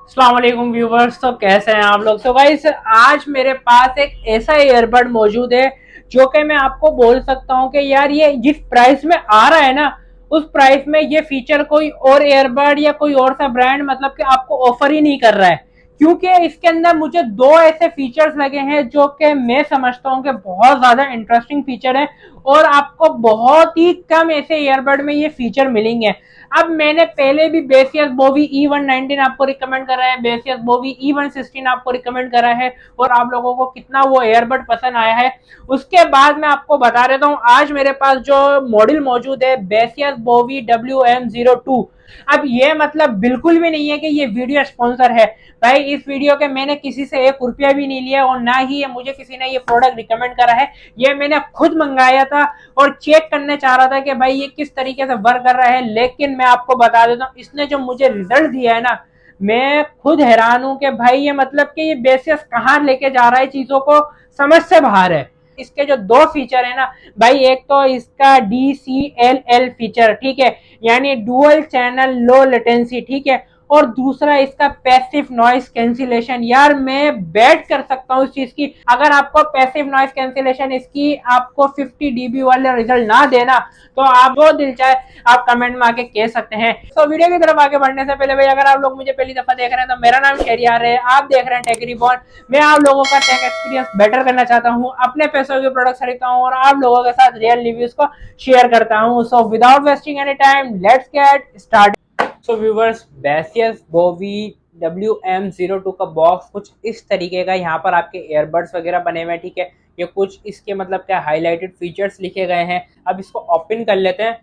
अस्सलाम वालेकुम व्यूवर्स। तो कैसे हैं आप लोग। तो गाइस आज मेरे पास एक ऐसा ईयरबड मौजूद है जो कि मैं आपको बोल सकता हूं कि यार ये जिस प्राइस में आ रहा है ना, उस प्राइस में ये फीचर कोई और ईयरबड या कोई और सा ब्रांड मतलब कि आपको ऑफर ही नहीं कर रहा है। क्योंकि इसके अंदर मुझे दो ऐसे फीचर्स लगे हैं जो कि मैं समझता हूं कि बहुत ज्यादा इंटरेस्टिंग फीचर है और आपको बहुत ही कम ऐसे ईयरबड में ये फीचर मिलेंगे। अब मैंने पहले भी बेसियस बोवी E119 आपको रिकमेंड करा है, बेसियस बोवी E116 आपको रिकमेंड करा है और आप लोगों को कितना वो एयरबड पसंद आया है। उसके बाद मैं आपको बता देता हूँ आज मेरे पास जो मॉडल मौजूद है बेसियस बोवी WM02। अब ये मतलब बिल्कुल भी नहीं है कि ये वीडियो स्पॉन्सर है भाई। इस वीडियो के मैंने किसी से ₹1 भी नहीं लिया और ना ही ये मुझे किसी ने ये प्रोडक्ट रिकमेंड करा है। ये मैंने खुद मंगाया था और चेक करने चाह रहा था कि भाई ये किस तरीके से वर्क कर रहा है। लेकिन मैं आपको बता देता हूँ इसने जो मुझे रिजल्ट दिया है ना, मैं खुद हैरान हूं कि भाई ये मतलब कि ये बेसिस कहाँ लेके जा रहा है, चीजों को समझ से बाहर है। इसके जो दो फीचर है ना भाई, एक तो इसका DCLL फीचर, ठीक है, यानी डुअल चैनल लो लेटेंसी, ठीक है, और दूसरा इसका पैसिव नॉइस कैंसिलेशन। यार मैं बैट कर सकता हूँ इस चीज की। अगर आपको पैसिव नॉइस कैंसिलेशन इसकी आपको 50 dB वाले रिजल्ट ना देना तो आप जो दिल चाहे आप कमेंट में आके कह सकते हैं। तो वीडियो की तरफ आगे बढ़ने से पहले भाई, अगर आप लोग मुझे पहली दफा देख रहे हैं तो मेरा नाम शहरियार है, आप देख रहे हैं टेक रिबॉन। मैं आप लोगों का टेक एक्सपीरियंस बेटर करना चाहता हूँ, अपने पैसों के प्रोडक्ट खरीदता हूँ और आप लोगों के साथ रियल रिव्यूज को शेयर करता हूँ। So without wasting any time let's get start. So viewers, बेसियस बोवी WM02 का बॉक्स कुछ इस तरीके का, यहाँ पर आपके एयरबड्स वगैरह बने हुए हैं, ठीक है। ये कुछ इसके मतलब क्या हाईलाइटेड फीचर्स लिखे गए हैं। अब इसको ओपन कर लेते हैं।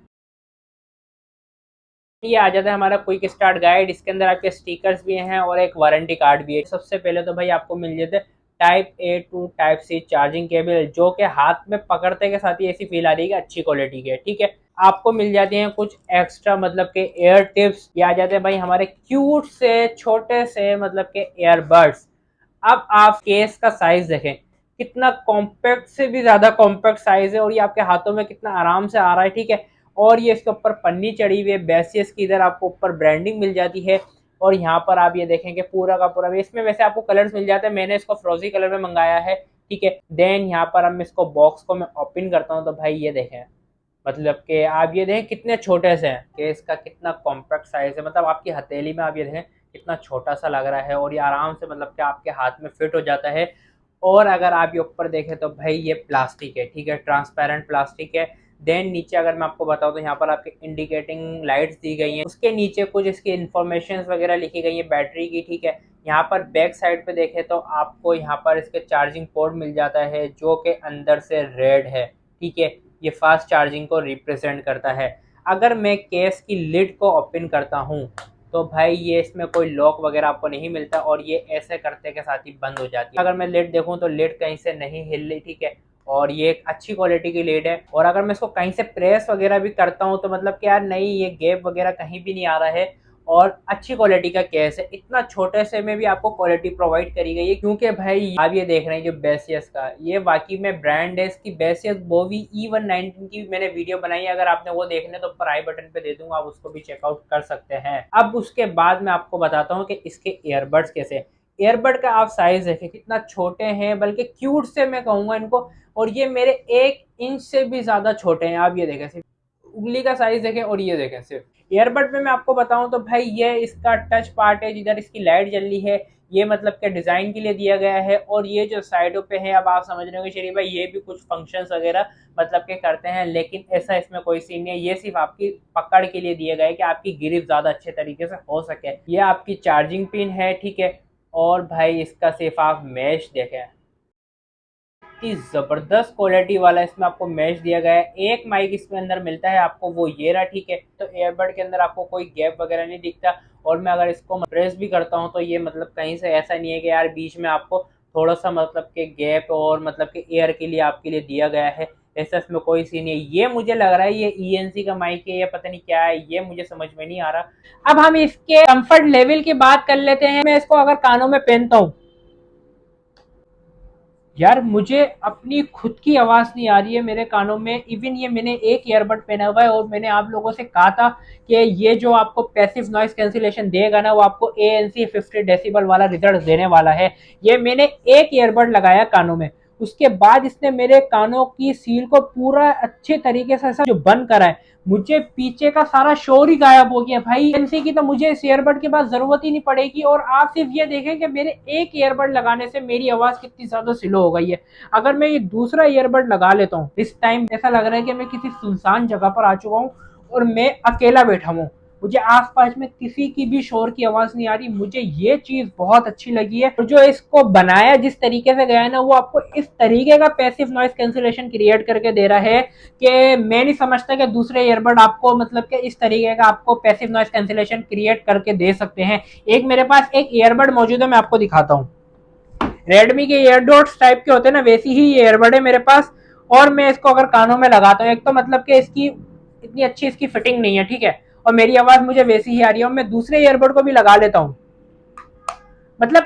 ये आ जाता है हमारा क्विक स्टार्ट गाइड। इसके अंदर आपके स्टिकर्स भी हैं और एक वारंटी कार्ड भी है। सबसे पहले तो भाई आपको मिल जाते हैं type A to type C charging cable, जो कि हाथ में पकड़ते के साथ ही ऐसी फील आ रही है कि अच्छी क्वालिटी के, ठीक है। आपको मिल जाती हैं कुछ एक्स्ट्रा मतलब के एयर टिप्स। ये आ जाते हैं भाई हमारे क्यूट से छोटे से मतलब के एयरबड्स। अब आप केस का साइज देखें, कितना कॉम्पैक्ट से भी ज्यादा कॉम्पैक्ट साइज है और ये आपके हाथों में कितना आराम से आ रहा है, ठीक है। और ये इसके ऊपर पन्नी चढ़ी हुई है बेसियस की, इधर आपको ऊपर ब्रांडिंग मिल जाती है। और यहाँ पर आप ये देखेंगे पूरा का पूरा इसमें वैसे आपको कलर्स मिल जाते हैं, मैंने इसको फ्रोजी कलर में मंगाया है, ठीक है। देन यहाँ पर हम इसको बॉक्स को मैं ओपन करता हूँ तो भाई ये देखें, मतलब कि आप ये देखें कितने छोटे से हैं कि इसका कितना कॉम्पैक्ट साइज है। मतलब आपकी हथेली में आप ये देखें कितना छोटा सा लग रहा है और ये आराम से मतलब कि आपके हाथ में फिट हो जाता है। और अगर आप ये ऊपर देखें तो भाई ये प्लास्टिक है, ठीक है, ट्रांसपेरेंट प्लास्टिक है। देन नीचे अगर मैं आपको बताऊं तो यहाँ पर आपके इंडिकेटिंग लाइट्स दी गई हैं, उसके नीचे कुछ इसकी इन्फॉर्मेशन वगैरह लिखी गई है बैटरी की, ठीक है। यहाँ पर बैक साइड पे देखें तो आपको यहाँ पर इसके चार्जिंग पोर्ट मिल जाता है जो कि अंदर से रेड है, ठीक है। ये फास्ट चार्जिंग को रिप्रेजेंट करता है। अगर मैं केस की लिड को ओपन करता हूँ तो भाई ये इसमें कोई लॉक वगैरह आपको नहीं मिलता और ये ऐसे करते के साथ ही बंद हो जाती है। अगर मैं लिड देखूँ तो लिड कहीं से नहीं हिल रही, ठीक है, और ये एक अच्छी क्वालिटी की लीड है। और अगर मैं इसको कहीं से प्रेस वगैरह भी करता हूँ तो मतलब कि यार नहीं, ये गैप वगैरह कहीं भी नहीं आ रहा है और अच्छी क्वालिटी का केस है। इतना छोटे से में भी आपको क्वालिटी प्रोवाइड करी गई है, क्योंकि भाई आप ये देख रहे हैं जो बेसियस का ये वाकई में ब्रांड है। इसकी बेसियस बोवी E119 की मैंने वीडियो बनाई है, अगर आपने वो देखने तो ऊपर आई बटन पे दे दूंगा, आप उसको भी चेकआउट कर सकते हैं। अब उसके बाद मैं आपको बताता हूँ कि इसके ईयरबड्स कैसे। ईयरबड का आप साइज देखें कितना छोटे हैं, बल्कि क्यूट से मैं कहूंगा इनको। और ये मेरे 1 इंच से भी ज्यादा छोटे हैं। आप ये देखें, सिर्फ उंगली का साइज देखें और ये देखें सिर्फ। ईयरबड में मैं आपको बताऊं तो भाई ये इसका टच पार्ट है, जिधर इसकी लाइट जल रही है ये मतलब के डिजाइन के लिए दिया गया है। और ये जो साइडों पे है, अब आप समझ रहे हो शरीफ भाई, ये भी कुछ फंक्शंस वगैरह मतलब के करते हैं, लेकिन ऐसा इसमें कोई सीन नहीं है। ये सिर्फ आपकी पकड़ के लिए दिया गया है कि आपकी ग्रिप ज्यादा अच्छे तरीके से हो सके। ये आपकी चार्जिंग पिन है, ठीक है। और भाई इसका सिर्फ आप मैश देखें, इतनी जबरदस्त क्वालिटी वाला इसमें आपको मैश दिया गया है। एक माइक इसमें अंदर मिलता है आपको, वो ये रहा, ठीक है। तो एयरबड के अंदर आपको कोई गैप वगैरह नहीं दिखता। और मैं अगर इसको प्रेस भी करता हूँ तो ये मतलब कहीं से ऐसा नहीं है कि यार बीच में आपको थोड़ा सा मतलब के गैप और मतलब के एयर के लिए आपके लिए दिया गया है, ऐसा इसमें कोई सीन नहीं है। ये मुझे लग रहा है ये ENC का माइक है या पता नहीं क्या है, ये मुझे समझ में नहीं आ रहा। अब हम इसके कंफर्ट लेवल की बात कर लेते हैं। मैं इसको अगर कानों में पहनता हूँ यार मुझे अपनी खुद की आवाज नहीं आ रही है मेरे कानों में। इवन ये मैंने एक ईयरबड पहना हुआ है और मैंने आप लोगों से कहा था कि ये जो आपको पैसिव नॉइस कैंसिलेशन देगा ना वो आपको ANC 50 डेसिबल वाला रिजल्ट देने वाला है। ये मैंने एक ईयरबड लगाया कानों में, उसके बाद इसने मेरे कानों की सील को पूरा अच्छे तरीके से ऐसा जो बंद करा है, मुझे पीछे का सारा शोर ही गायब हो गया भाई। एनसी की तो मुझे इस ईयरबड के बाद जरूरत ही नहीं पड़ेगी। और आप सिर्फ ये देखें कि मेरे एक ईयरबड लगाने से मेरी आवाज कितनी ज्यादा स्लो हो गई है। अगर मैं ये दूसरा ईयरबड लगा लेता हूँ, इस टाइम ऐसा लग रहा है कि मैं किसी सुनसान जगह पर आ चुका हूँ और मैं अकेला बैठा हूँ, मुझे आसपास में किसी की भी शोर की आवाज नहीं आ रही। मुझे ये चीज बहुत अच्छी लगी है। और जो इसको बनाया जिस तरीके से गया है ना, वो आपको इस तरीके का पैसिव नॉइस कैंसिलेशन क्रिएट करके दे रहा है कि मैं नहीं समझता कि दूसरे ईयरबड आपको मतलब कि इस तरीके का आपको पैसिव नॉइस कैंसिलेशन क्रिएट करके दे सकते हैं। एक मेरे पास एक ईयरबड मौजूद है, मैं आपको दिखाता हूँ। रेडमी के ईयरडॉट्स टाइप के होते हैं ना, वैसी ही ईयरबड है मेरे पास। और मैं इसको अगर कानों में लगाता हूँ, एक तो मतलब कि इसकी इतनी अच्छी इसकी फिटिंग नहीं है, ठीक है, और मेरी आवाज मुझे वैसी ही आ रही है, और मैं दूसरे ईयरबड को भी लगा लेता हूँ, मतलब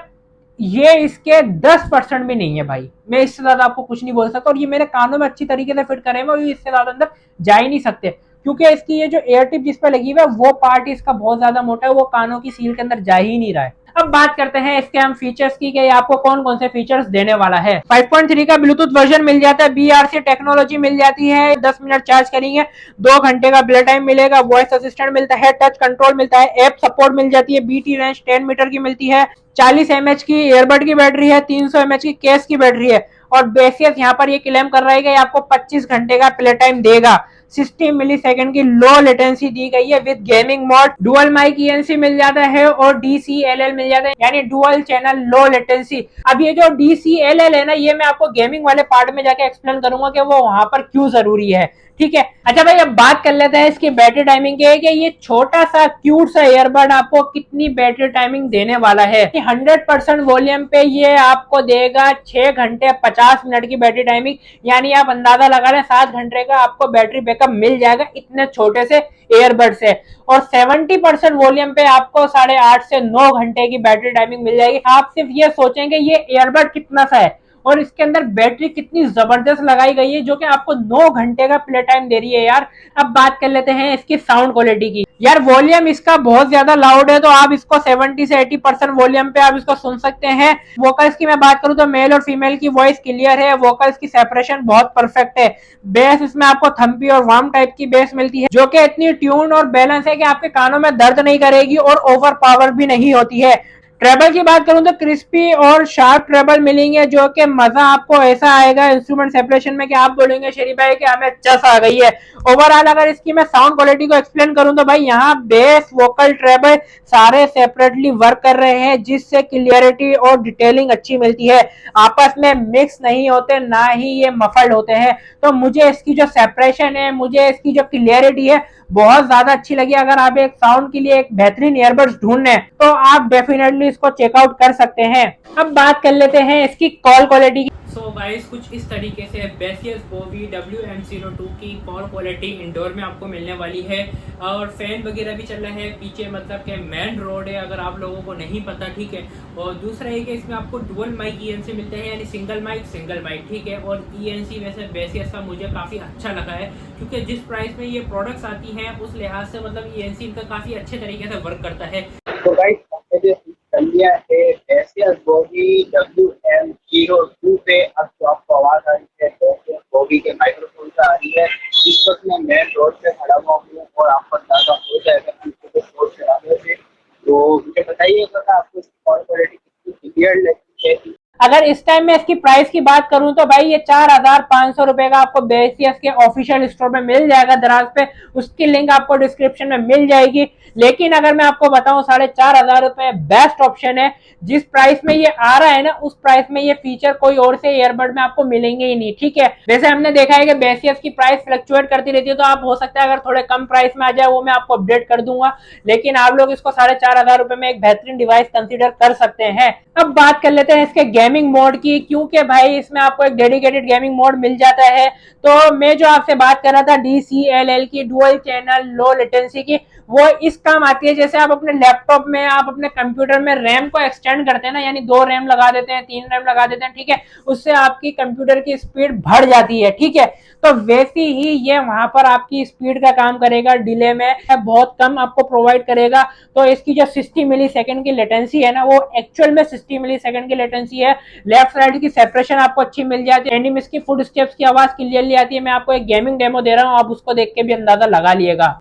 ये इसके 10% भी नहीं है भाई। मैं इससे ज्यादा आपको कुछ नहीं बोल सकता। और ये मेरे कानों में अच्छी तरीके से फिट करे हुए, इससे ज्यादा अंदर जा ही नहीं सकते, क्योंकि इसकी ये जो एयर टिप जिस पे लगी हुई है वो पार्ट इसका बहुत ज्यादा मोटा है, वो कानों की सील के अंदर जा ही नहीं रहा है। अब बात करते हैं इसके हम फीचर्स की कि आपको कौन कौन से फीचर्स देने वाला है। 5.3 का ब्लूटूथ वर्जन मिल जाता है, BRC टेक्नोलॉजी मिल जाती है, 10 मिनट चार्ज करेंगे, 2 घंटे का प्ले टाइम मिलेगा, वॉइस असिस्टेंट मिलता है, टच कंट्रोल मिलता है, ऐप सपोर्ट मिल जाती है, BT रेंज 10 मीटर की मिलती है, 40 mAh की ईयरबड की बैटरी है, 300 mAh की केस की बैटरी है। और बेसियस यहाँ पर ये क्लेम कर रहा है कि आपको 25 घंटे का प्ले टाइम देगा। 60 मिलीसेकंड की लो लेटेंसी दी गई है with gaming mode. Dual mic ENC मिल जाता है और DCLL मिल जाता है, यानी डुअल चैनल लो लेटेंसी। अब ये जो DCLL है ना, ये मैं आपको गेमिंग वाले पार्ट में जाके एक्सप्लेन करूंगा कि वो वहां पर क्यों जरूरी है, ठीक है। अच्छा भाई, अब बात कर लेते हैं इसकी बैटरी टाइमिंग के, कि ये छोटा सा क्यूट सा ईयरबड आपको कितनी बैटरी टाइमिंग देने वाला है। 100% वॉल्यूम पे ये आपको देगा 6 घंटे 50 मिनट की बैटरी टाइमिंग, यानी आप अंदाजा लगा लें 7 घंटे का आपको बैटरी बैकअप मिल जाएगा इतने छोटे से ईयरबड से। और 70% वॉल्यूम पे आपको 8.5 से 9 घंटे की बैटरी टाइमिंग मिल जाएगी। आप सिर्फ ये सोचेंगे ये ईयरबड कितना सा है और इसके अंदर बैटरी कितनी जबरदस्त लगाई गई है, जो कि आपको 9 घंटे का प्ले टाइम दे रही है यार। अब बात कर लेते हैं इसकी साउंड क्वालिटी की। यार वॉल्यूम इसका बहुत ज्यादा लाउड है, तो आप इसको 70 से 80% वॉल्यूम पे आप इसको सुन सकते हैं। वोकल्स की मैं बात करूं तो मेल और फीमेल की वॉइस क्लियर है, वोकल्स की सेपरेशन बहुत परफेक्ट है। बेस इसमें आपको थम्पी और वार्म टाइप की बेस मिलती है, जो कि इतनी ट्यून और बैलेंस है कि आपके कानों में दर्द नहीं करेगी और ओवर पावर भी नहीं होती है। ट्रेबल की बात करूं तो क्रिस्पी और शार्प ट्रेबल मिलेंगे, जो कि मजा आपको ऐसा आएगा इंस्ट्रूमेंट सेपरेशन में कि आप बोलेंगे शरीफ भाई कि हमें चस आ गई है। ओवरऑल अगर इसकी मैं साउंड क्वालिटी को एक्सप्लेन करूं तो भाई यहाँ बेस वोकल ट्रेबल सारे सेपरेटली वर्क कर रहे हैं, जिससे क्लियरिटी और डिटेलिंग अच्छी मिलती है, आपस में मिक्स नहीं होते, ना ही ये मफल्ड होते हैं। तो मुझे इसकी जो सेपरेशन है, मुझे इसकी जो क्लियरिटी है बहुत ज्यादा अच्छी लगी। अगर आप एक साउंड के लिए एक बेहतरीन ईयरबड्स ढूंढ रहे हैं तो आप डेफिनेटली इसको चेकआउट कर सकते हैं। अब बात कर लेते हैं इसकी कॉल क्वालिटी की। सो गाइस, कुछ इस तरीके से बेसियस बोवी WM02 की कॉल क्वालिटी इंडोर में आपको मिलने वाली है। और फैन वगैरह भी चल रहा है पीछे, मतलब कि मेन रोड है अगर आप लोगों को नहीं पता, ठीक है। और दूसरा है कि इसमें आपको डुअल माइक ENC मिलते हैं, यानी सिंगल माइक, ठीक है। और ENC वैसे बेसियस का मुझे काफ़ी अच्छा लगा है, क्योंकि जिस प्राइस में ये प्रोडक्ट्स आती हैं उस लिहाज से मतलब ENC इनका काफ़ी अच्छे तरीके से वर्क करता है। तो गाइस, हमने जो कर लिया है एसियस बॉगी WM02 पे, अब तो आपको आवाज आ रही है एसियस बॉगी के माइक्रोफोन से आ रही है। इस वक्त मैं मेन रोड पे खड़ा हुआ हूँ और आपको अंदाजा हो जाएगा कि रोड से आने से। तो मुझे बताइए आपको इसकी कॉल क्वालिटी कितनी क्लियर लगती है। अगर इस टाइम में इसकी प्राइस की बात करूं तो भाई ये 4,500 रुपए का आपको बेसियस के ऑफिशियल स्टोर में मिल जाएगा दराज पे, उसकी लिंक आपको डिस्क्रिप्शन में मिल जाएगी। लेकिन अगर मैं आपको बताऊं 4,500 रुपए बेस्ट ऑप्शन है। जिस प्राइस में ये आ रहा है ना, उस प्राइस में ये फीचर कोई और से ईयरबड में आपको मिलेंगे ही नहीं, ठीक है। वैसे हमने देखा है कि बेसियस की प्राइस फ्लक्चुएट करती रहती है, तो आप हो सकता है अगर थोड़े कम प्राइस में आ जाए वो मैं आपको अपडेट कर दूंगा, लेकिन आप लोग इसको 4,500 रुपए में एक बेहतरीन डिवाइस कंसिडर कर सकते हैं। अब बात कर लेते हैं इसके गेमिंग गेमिंग मोड की, क्योंकि भाई इसमें आपको एक डेडिकेटेड गेमिंग मोड मिल जाता है। तो मैं जो आपसे बात कर रहा था DCLL की, डुअल चैनल लो लेटेंसी की, वो इस काम आती है। जैसे आप अपने लैपटॉप में, आप अपने कंप्यूटर में रैम को एक्सटेंड करते हैं ना, यानी 2 रैम लगा देते हैं, 3 रैम लगा देते हैं, ठीक है, उससे आपकी कंप्यूटर की स्पीड बढ़ जाती है, ठीक है। तो वैसी ही ये वहां पर आपकी स्पीड का काम करेगा, डिले में बहुत कम आपको प्रोवाइड करेगा। तो इसकी जो 60 मिली सेकेंड की लेटेंसी है ना, वो एक्चुअल में 60 मिली सेकेंड की लेटेंसी है। लेफ्ट राइट की सेपरेशन आपको अच्छी मिल जाती है, एनिमीज की फुट स्टेप्स की आवाज क्लियरली आती है। मैं आपको एक गेमिंग डेमो दे रहा हूँ, आप उसको देख के भी अंदाजा लगा लिएगा।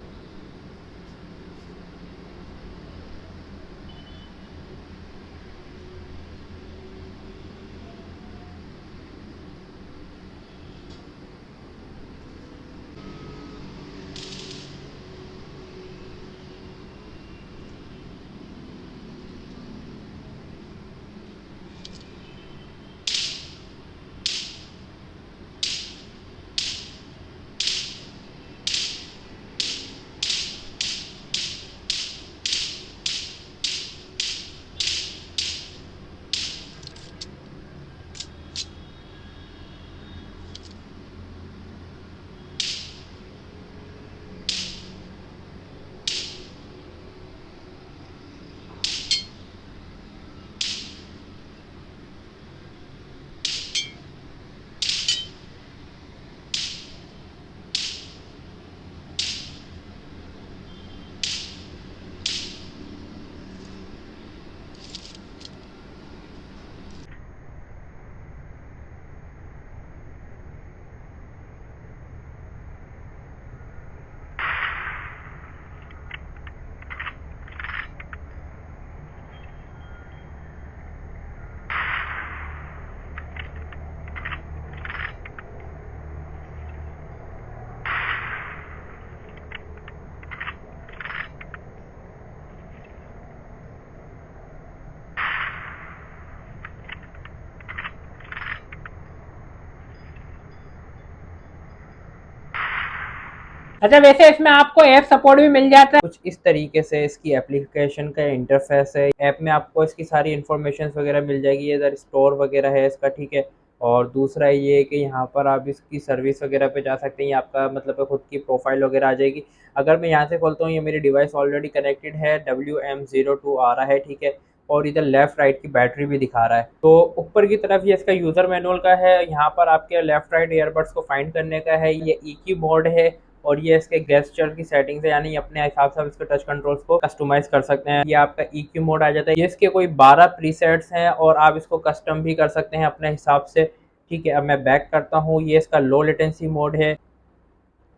अच्छा, वैसे इसमें आपको ऐप सपोर्ट भी मिल जाता है। कुछ इस तरीके से इसकी एप्लीकेशन का इंटरफेस है। ऐप में आपको इसकी सारी इन्फॉर्मेशन वगैरह मिल जाएगी, इधर स्टोर वगैरह है इसका, ठीक है। और दूसरा ये है कि यहाँ पर आप इसकी सर्विस वगैरह पे जा सकते हैं, आपका मतलब खुद की प्रोफाइल वगैरह आ जाएगी। अगर मैं यहाँ से खोलता हूँ, ये मेरी डिवाइस ऑलरेडी कनेक्टेड है, WM02 आ रहा है, ठीक है। और इधर लेफ्ट राइट की बैटरी भी दिखा रहा है। तो ऊपर की तरफ ये इसका यूज़र मैनुअल का है, यहाँ पर आपके लेफ्ट राइट ईयरबड्स को फाइंड करने का है, ये EQ मोड है। और ये इसके गेस्चर की सेटिंग्स है, यानी अपने हिसाब से आप इसके टच कंट्रोल्स को कस्टमाइज कर सकते हैं। ये आपका EQ मोड आ जाता है। ये इसके कोई 12 प्रीसेट्स हैं और आप इसको कस्टम भी कर सकते हैं अपने हिसाब से, ठीक है। अब मैं बैक करता हूँ, ये इसका लो लेटेंसी मोड है।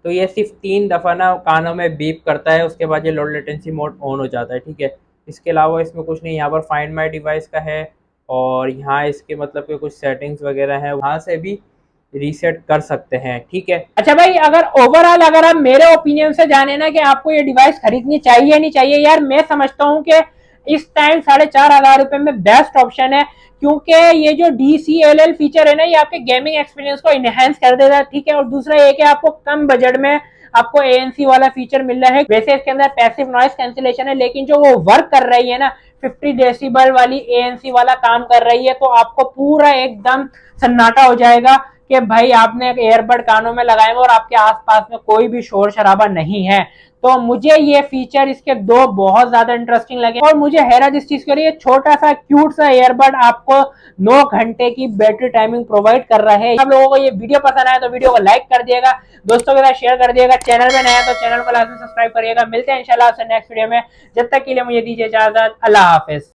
तो ये सिर्फ 3 दफ़ा ना कानों में बीप करता है, उसके बाद ये लो लेटेंसी मोड ऑन हो जाता है, ठीक है। इसके अलावा इसमें कुछ नहीं। यहाँ पर फाइंड माई डिवाइस का है और यहाँ इसके मतलब के कुछ सेटिंग्स वगैरह हैं, वहाँ से भी रीसेट कर सकते हैं, ठीक है। अच्छा भाई, अगर ओवरऑल अगर आप मेरे ओपिनियन से जाने ना कि आपको ये डिवाइस खरीदनी चाहिए नहीं चाहिए, यार मैं समझता हूँ कि इस टाइम 4,500 रुपए में बेस्ट ऑप्शन है। क्योंकि ये जो DCLL फीचर है ना, ये आपके गेमिंग एक्सपीरियंस को इनहेंस कर देता है, ठीक है। और दूसरा ये कि आपको कम बजट में आपको ANC वाला फीचर मिल रहा है। वैसे इसके अंदर पैसिव नॉइस कैंसिलेशन है, लेकिन जो वो वर्क कर रही है ना, 50 डेसिबल वाली ANC वाला काम कर रही है, तो आपको पूरा एकदम सन्नाटा हो जाएगा कि भाई आपने एक एयरबड कानों में लगाए और आपके आसपास में कोई भी शोर शराबा नहीं है। तो मुझे ये फीचर इसके 2 बहुत ज्यादा इंटरेस्टिंग लगे। और मुझे हैरत इस चीज की, ये छोटा सा क्यूट सा एयरबड आपको 9 घंटे की बैटरी टाइमिंग प्रोवाइड कर रहा है। आप लोगों को ये वीडियो पसंद आया तो वीडियो को लाइक कर दिएगा, दोस्तों के साथ शेयर कर दिएगा, चैनल में नया तो चैनल को लाजमी सब्सक्राइब करिएगा। मिलते हैं इंशाल्लाह आपसे नेक्स्ट वीडियो में, जब तक के लिए मुझे दीजिए इजाजत। अल्लाह हाफिज।